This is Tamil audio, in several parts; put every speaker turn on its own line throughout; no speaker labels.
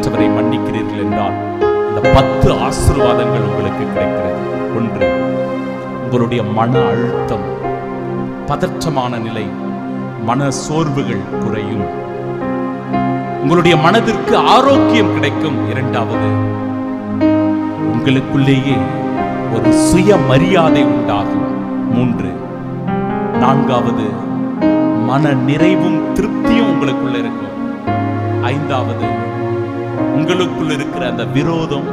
மற்றவரை மன்னிக்கிறீர்கள் என்றால் இந்த 10 ஆசீர்வாதங்கள் உங்களுக்கு கிடைக்கிறது. ஒன்று, உங்களுடைய மன அழுத்தம், பதற்றமான நிலை, மன சோர்வுகள் குறையும். உங்களுடைய மனதிற்கு ஆரோக்கியம் கிடைக்கும். இரண்டாவது, உங்களுக்குள்ளேயே ஒரு சுய மரியாதை உண்டாகும். 3, 4வது, மன நிறைவும் திருப்தியும் உங்களுக்குள்ள இருக்கும். 5வது, உங்களுக்குள்ள இருக்கிற அந்த விரோதம்,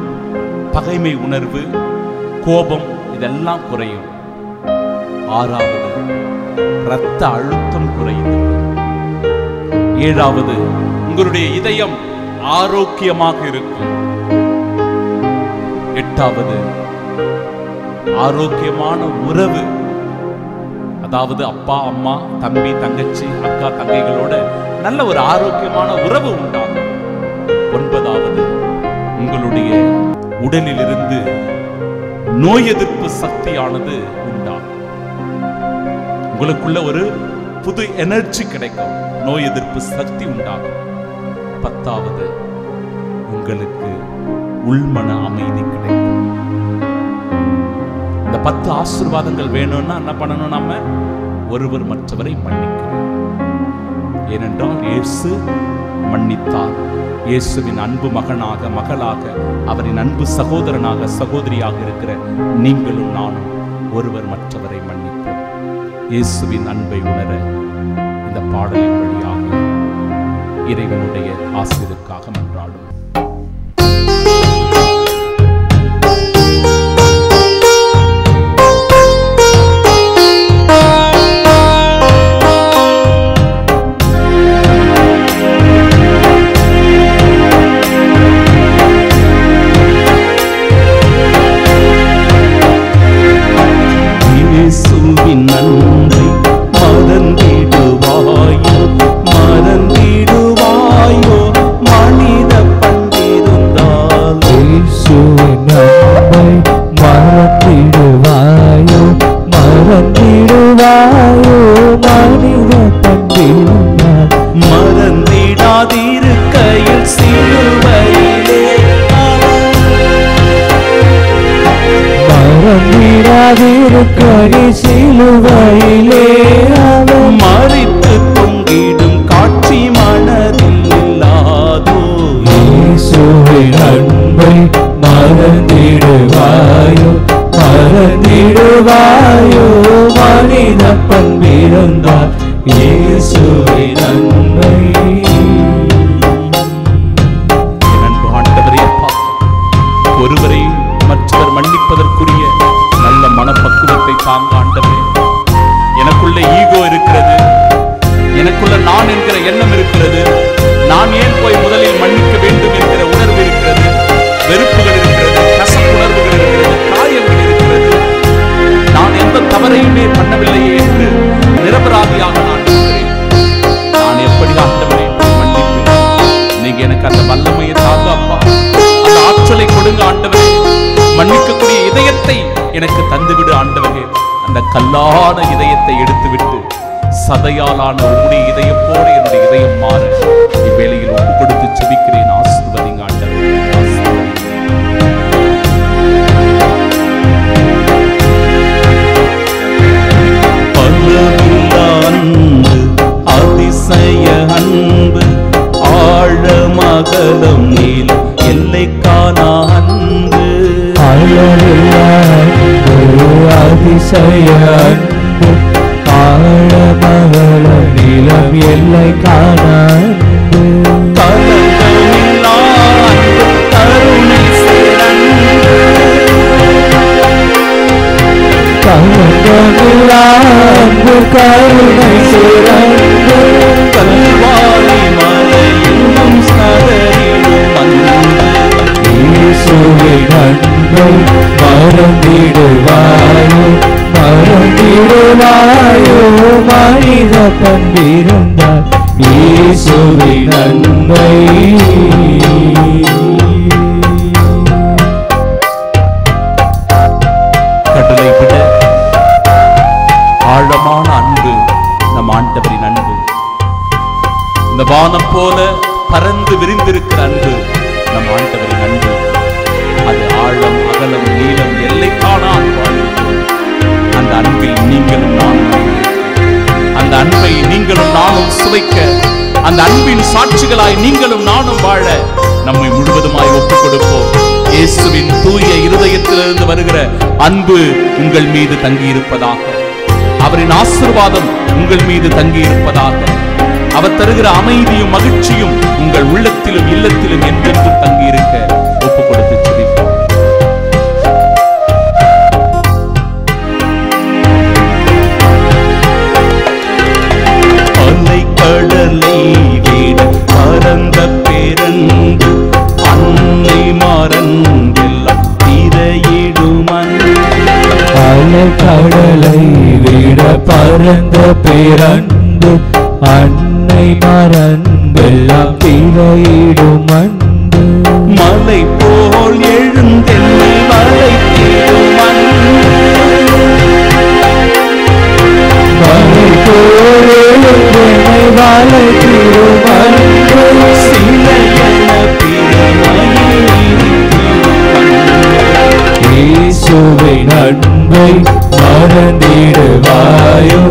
பகைமை உணர்வு, கோபம் இதெல்லாம் குறையும். 6வது, இரத்த அழுத்தம் குறையும். 7வது, உங்களுடைய இதயம் ஆரோக்கியமாக இருக்கும். 8வது, ஆரோக்கியமான உறவு, அதாவது அப்பா அம்மா, தம்பி தங்கச்சி, அக்கா தங்கைகளோட நல்ல ஒரு ஆரோக்கியமான உறவு உண்டாகும். 9வது, உங்களுடைய உடலில் இருந்து நோய் எதிர்ப்பு சக்தியானது உண்டாகும். உங்களுக்குள்ள ஒரு புது எனர்ஜி கிடைக்கும், நோய் எதிர்ப்பு சக்தி உண்டாகும். 10வது, உங்களுக்கு உள்மன அமைதி கிடைக்கும். இந்த 10 ஆசீர்வாதங்கள் வேணும்னா என்ன பண்ணணும்? நம்ம ஒருவர் மற்றவரை மன்னிக்கணும். ஏனென்றால் இயேசு மன்னித்தார். இயேசுவின் அன்பு மகனாக, மகளாக, அவரின் அன்பு சகோதரனாக, சகோதரியாக இருக்கிற நீங்களும் நானும் ஒருவர் மற்றவரை மன்னிப்போம். இயேசுவின் அன்பை உணர இந்த பாடலின் வழியாக இறைவனுடைய ஆசீர்வாதத்திற்காக மன்றாடும்.
சிலுவையிலே அவர் மரித்து தொங்கிடும் காட்சி மனதில் இல்லாதோ? இயேசுவின் அன்பை மறந்திடுவாயோ, மறந்திடுவாயோ? மனித பண்பிருந்தால் இயேசுவின் அன்பை.
ஆண்டவரே, ஒருவரை மற்றவர் மன்னிப்பதற்குரிய நல்ல மனப்பக்குவத்தை தாங்க ஆண்டவரே. எனக்குள்ள ஈகோ இருக்கிறது, எனக்குள்ள நான் என்கிற எண்ணம் இருக்கிறது. நான் ஏன் போய் முதலில் மன்னிக்க வேண்டும் என்கிற உணர்வு இருக்கிறது, வெறுப்புகள் இருக்கிறது, கசப்புணர்வுகள் இருக்கிறது, காயங்கள் இருக்கிறது. நான் எந்த தவறையுமே பண்ணவில்லையே என்று நிரபராதியாக நான் இருக்கிறேன். நான் எப்படி ஆண்டவரை மன்னிப்பேன்? நீங்க எனக்கு அந்த வல்லமையை தாங்க அப்பா, அந்த ஆற்றலை கொடுங்க ஆண்டவரே. மன்னிக்கக்கூடிய இதயத்தை எனக்கு தந்துவிடு ஆண்டவரே. அந்த கல்லான இதயத்தை எடுத்துவிட்டு சதையாலான உம்முடைய இதயத்தோடு என்னுடைய இதயம் மாற இவ்வேளையில் ஒப்பு கொடுத்து ஜெபிக்கிறேன். ஆசீர்வதிங்க ஆண்டவரே.
அன்பு, அதிசய அன்பு, ஆழமகலம் நீளம் எல்லை காணா அன்பு. அதிசய அன்பு, ஆழமகலம் நீளம் எல்லை காணா அன்பு. கலங்கமில்லா அன்பு, கருணை சிறந்து. கலங்கமில்லா அன்பு, கருணை சிறந்து. கல்வாரி மலையிலும் சதறிடும் அன்பு. இயேசுவின் அன்பை மறந்திடுவாயோ, மறந்திடுவாயோ? மனித பண்பிருந்தால் இயேசுவின் அன்பை.
கடலை விட ஆழமான அன்பு நம் ஆண்டவரின் அன்பு. இந்த வானம் போல பறந்து விரிந்திருக்கிற அன்பு நம் ஆண்டவரின் அன்பு அது ஆழம், அகலம், நீளம், எல்லை காணாது வாழ்கிறது. அந்த அன்பில் நீங்களும் நானும், அந்த அன்பை நீங்களும் நானும் சுவைக்க, அந்த அன்பின் சாட்சிகளாய் நீங்களும் நானும் வாழ நம்மை முழுவதுமாய் ஒப்புக் கொடுப்போம். இயேசுவின் தூய இருதயத்திலிருந்து வருகிற அன்பு உங்கள் மீது தங்கியிருப்பதாக. அவரின் ஆசீர்வாதம் உங்கள் மீது தங்கியிருப்பதாக. அவர் தருகிற அமைதியும் மகிழ்ச்சியும் உங்கள் உள்ளத்திலும் இல்லத்திலும் என்றென்றும் தங்கியிருக்க ஒப்புக் கொடுத்து ஜெபிப்போம்.
அலை கடலை விட பரந்த பேரன்பு அன்னை மறந்தெல்லாம் திரையிடும் அன்பு.
அலை கடலை விட பரந்த பேரன்பு அன்னை மறந்தெல்லாம் திரையிடும் அன்பு.
மலை போல் எழுந்தென்னை வளைத்திடும் அன்பு.
மலை போல் எழுந்தென்னை வளைத்திடும் அன்பு.
சிலையென
இயேசுவின் அன்பை மறந்திடுவாயோ,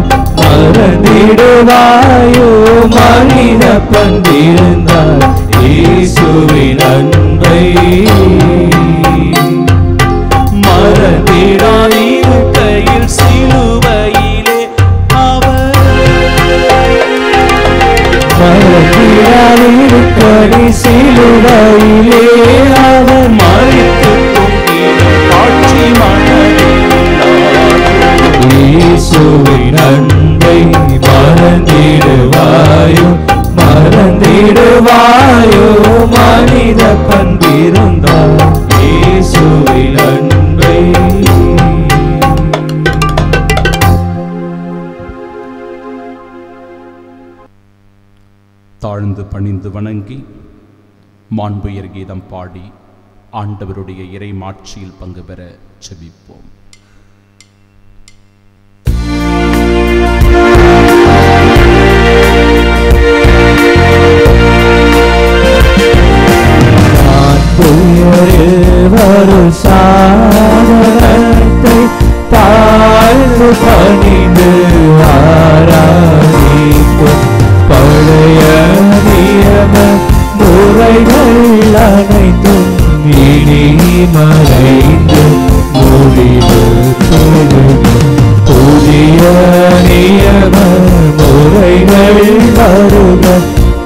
மறந்திடுவாயோ, மனித பண்பிருந்தால் இயேசுவின் அன்பை
மறந்திடாதிருக்கையில் சிலுவையிலே அவர்
மறந்திடாதிருக்கடி சிலுவையிலே அவர்
மறித்து தொங்கிடும் காட்சி மனதில்
இயேசுவின் அன்பை மறந்திடுவாயோ, மறந்திடுவாயோ, மனித பண்பிருந்தால் இயேசுவின் அன்பை.
தாழ்ந்து பணிந்து வணங்கி மாண்புயர் கீதம் பாடி ஆண்டவருடைய இறை மாட்சியில் பங்கு பெற ஜெபிப்போம்.
வரும் சாதனத்தை தாழ்ந்து பணிந்து ஆராதிக்கும் பழைய நியம முறைகள் அனைத்தும் இனி மறைந்து முடிவு பெறும். புதிய நியம முறைகள் வருக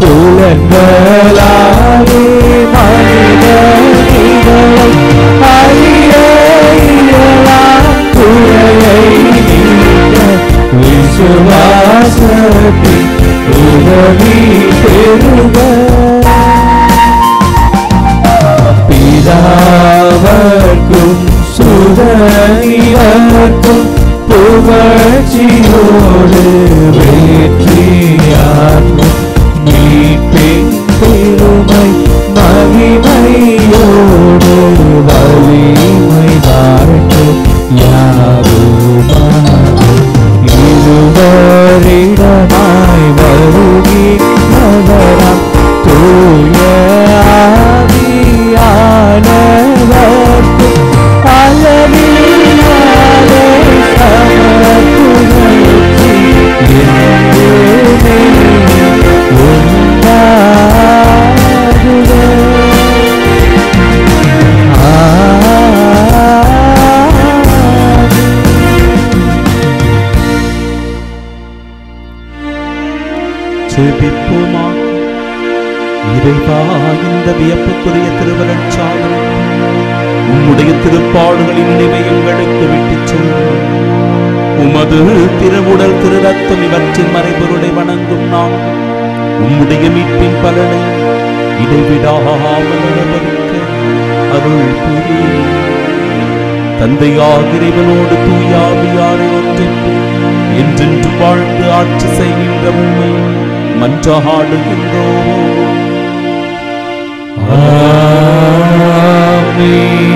புலன்களாலே மனித நிகளை அறிய இயலாம் குறையை நீக்க விசுவாசத்தின் உதவி பெறுக. பிதாவர்க்கும் சுதனிவர்க்கும் புகழ்ச்சியோடு வெற்றியாகும் மீட்பின் பெருமை மகிமையோடு வலிமை வாழ்க்கும் யாவுமாகும். இருவரிடமாய் வருகின்றவராம் தூய ஆவியானவர்க்கு அளவில்லாத சமத்துவத்தி என்றுமே உண்டாகுக.
ஜெபிப்போமாக. இறைவா, இந்த வியப்புக்குரிய திருவருட்சாதனை உம்முடைய திருப்பாடுகளின் நினைவை எங்களுக்கு விட்டுச் சென்று உமது திருவுடல் திரு ரத்தம் இவற்றின் மறைபொருளை வணங்கும் நாம் உம்முடைய மீட்பின் பலனை இடைவிடாமல் அனுபவிக்க அருள் புரியும். தந்தையாக இறைவனோடு தூயாவியாரை ஒன்றின்று என்றென்று வாழ்ந்து ஆட்சி செய்கின்ற உண்மை மன்றாடுகின்றோம்.
ஆமென்.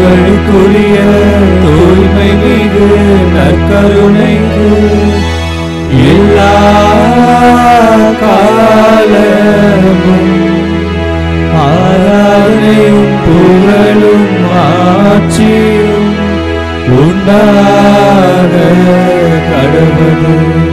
புகழுக்குரிய தூய்மை மிகு நற்கருணைக்கு எல்லா காலமும் ஆராதனையும் புகழும் ஆட்சியும் உண்டாக கடவுள்.